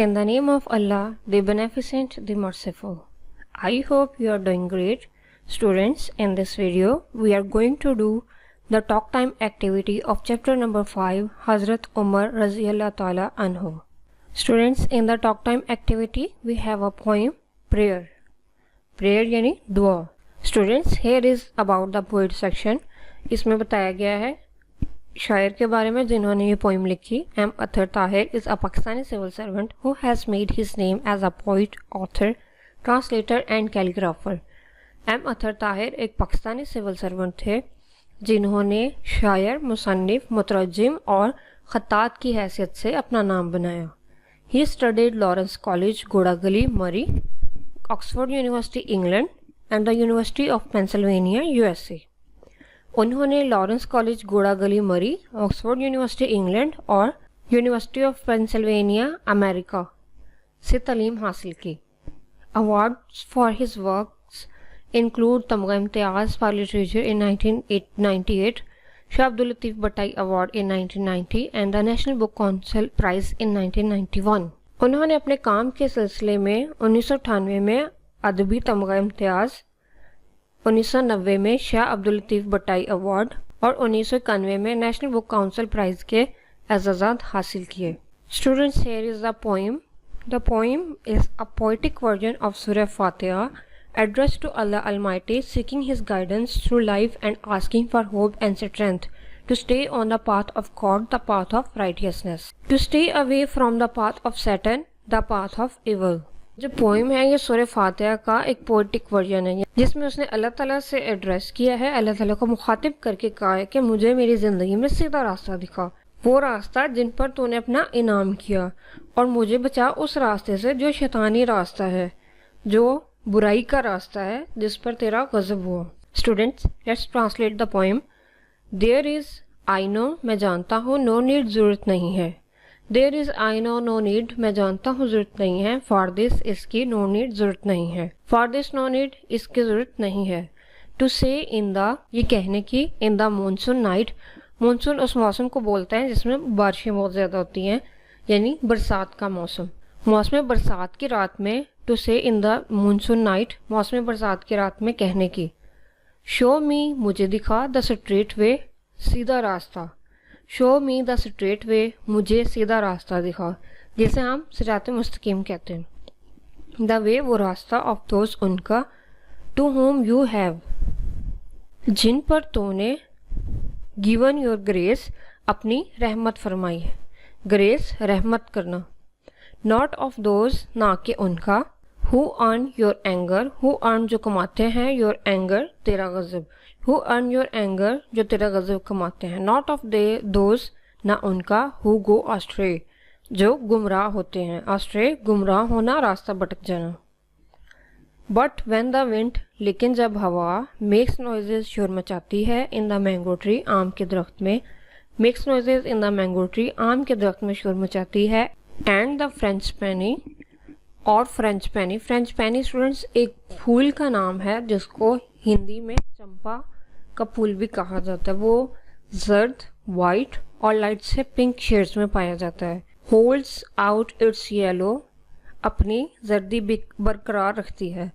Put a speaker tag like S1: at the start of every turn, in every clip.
S1: In the name of Allah, the Beneficent, the Merciful. I hope you are doing great. Students, in this video, we are going to do the talk time activity of chapter number 5, Hazrat Umar Raziyallahu Ta'ala Anhu. Students, in the talk time activity, we have a poem, prayer. Prayer यानी दुआ. Students, here is about the poet section. इसमें बताया गया है शायर के बारे में जिन्होंने ये पोइम लिखी. M Athar Tahir is a Pakistani civil servant who has made his name as a poet, author, translator and calligrapher. M Athar Tahir एक पाकिस्तानी सिविल सर्वेंट थे जिन्होंने शायर, मुसन्निफ, मुतरज्जिम और खत्तात की हैसियत से अपना नाम बनाया. He studied Lawrence College, Ghoragali, Murree, Oxford University, England and the University of Pennsylvania, USA. उन्होंने Lawrence College, Ghoragali, Murree, Oxford University, England और यूनिवर्सिटी ऑफ पेंसिल्वेनिया, अमेरिका से तालीम हासिल की. Awards for his works include Tamgha Imtiaz for literature in 1998, Shah Abdul Latif Bhittai award in 1990 and the national book council prize in 1991. उन्होंने अपने काम के सिलसिले में 1998 में अदबी तमगा इम्तियाज़, 1990 में शाह अब्दुल लतीफ़ भट्टाई अवार्ड और 1991 में नेशनल बुक काउंसिल प्राइज़ के एजाज़ात हासिल किए. Students, here is the poem. The poem is a poetic version of सूरह फातिहा addressed to Allah Almighty, seeking His guidance through life and asking for hope and strength to stay on the path of God, the path of righteousness, to stay away from the path of Satan, the path of evil. जो poem है ये सूरह फातिहा का एक poetic version है जिसमें उसने अल्लाह ताला से एड्रेस किया है, अल्लाह ताला को मुखातिब करके कहा है कि मुझे मेरी ज़िंदगी में सीधा रास्ता दिखा, वो रास्ता जिन पर तूने अपना इनाम किया, और मुझे बचा उस रास्ते से जो शैतानी रास्ता है, जो बुराई का रास्ता है, जिस पर तेरा गज़ब हुआ. Students, let's translate the poem. There is I know, मैं जानता हूँ, नो नीड, ज़रूरत नहीं है. There is I know, no need, मैं जानता हूँ, ज़रूरत नहीं है. फॉर दिस, इसकी, नो नीड, ज़रूरत नहीं है. फॉर दिस, नो नीड, इसकी ज़रूरत नहीं है. टू से, इन द, ये कहने की, in the monsoon night, monsoon उस मौसम को बोलते हैं जिसमें बारिशें बहुत ज़्यादा होती हैं, यानी बरसात का मौसम. मौसम बरसात की रात में, टू से इन द मॉनसून नाइट, मौसम बरसात की रात में कहने की. शो मी, मुझे दिखा, द स्ट्रेट वे, सीधा रास्ता. Show me the straight way, मुझे सीधा रास्ता दिखा, जिसे हम सिरात मुस्तकीम कहते हैं. द वे, वो रास्ता, ऑफ दोज, उनका, टू होम यू हैव, जिन पर तूने, गिवन योर ग्रेस, अपनी रहमत फरमाई है. ग्रेस, रहमत करना. नॉट ऑफ दोज, ना के उनका. Who earn your anger, who earn जो कमाते हैं, योर एंगर, तेरा गज़ब. हु अर्न योर एंगर, जो तेरा गज़ब कमाते हैं. नॉट ऑफ दे दोज, ना उनका. हु गो आस्ट्रे, जो गुमराह होते हैं. आस्ट्रे, गुमराह होना, रास्ता भटक जाना. बट व्हेन द विंड, लेकिन जब हवा, मेक्स नॉइजेज, शोर मचाती है, इन द मैंगो ट्री, आम के दरख्त में. Makes noises in the mango tree, आम के दरख्त में शोर मचाती है. एंड द फ्रेंच पैनी, और फ्रेंच पैनी. फ्रेंच पैनी स्टूडेंट्स एक फूल का नाम है जिसको हिंदी में चंपा का फूल भी कहा जाता है. वो जर्द, वाइट और लाइट से पिंक शेड्स में पाया जाता है. होल्ड्स आउट इट्स येलो, अपनी जर्दी बरकरार रखती है.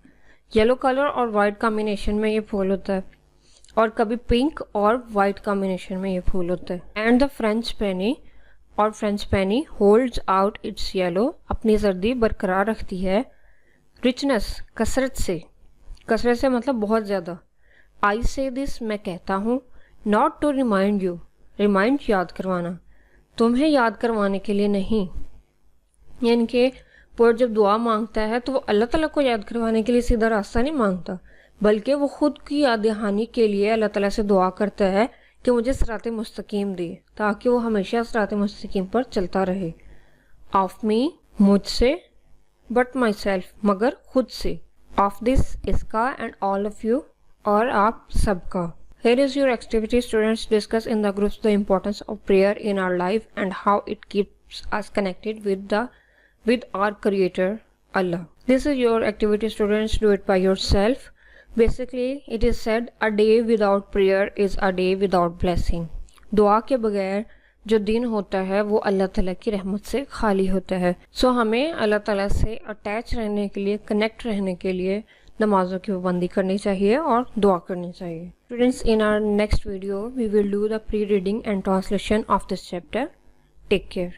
S1: येलो कलर और वाइट कॉम्बिनेशन में ये फूल होता है, और कभी पिंक और वाइट कॉम्बिनेशन में ये फूल होता है. एंड द फ्रेंच पैनी, और फ्रेंच पैनी, होल्ड्स आउट इट्स येलो, अपनी जर्दी बरकरार रखती है. रिचनेस, कसरत से. कसरत से मतलब बहुत ज़्यादा. आई से दिस, मैं कहता हूँ. Not to remind you, remind याद करवाना, तुम्हें याद करवाने के लिए नहीं. यानी कि पोएट जब दुआ मांगता है तो वो अल्लाह ताला को याद करवाने के लिए सीधा रास्ता नहीं मांगता, बल्कि वो खुद की याद दहानी के लिए अल्लाह ताला से दुआ करता है कि मुझे सिरात मुस्तकीम दे, ताकि वो हमेशा सिरात मुस्तकीम पर चलता रहे. ऑफ मी, मुझसे. बट माई सेल्फ, मगर खुद से. ऑफ दिस, इसका. एंड ऑल ऑफ यू, और आप सबका. Here is your activity. Students, discuss in the groups the importance of prayer in our life and how it keeps us connected with our Creator, Allah. This is your activity, students. Do it by yourself. Basically, it is said, a day without prayer is a day without blessing. दुआ के बगैर جو دن ہوتا ہے وہ اللہ تعالیٰ کی رحمت سے خالی ہوتا ہے. سو ہمیں اللہ تعالیٰ سے اٹیچ رہنے کے لیے، کنیکٹ رہنے کے لیے نمازوں کی پابندی کرنی چاہیے اور دعا کرنی چاہیے. Students, in our next video we will do the pre-reading and translation of this chapter. Take care.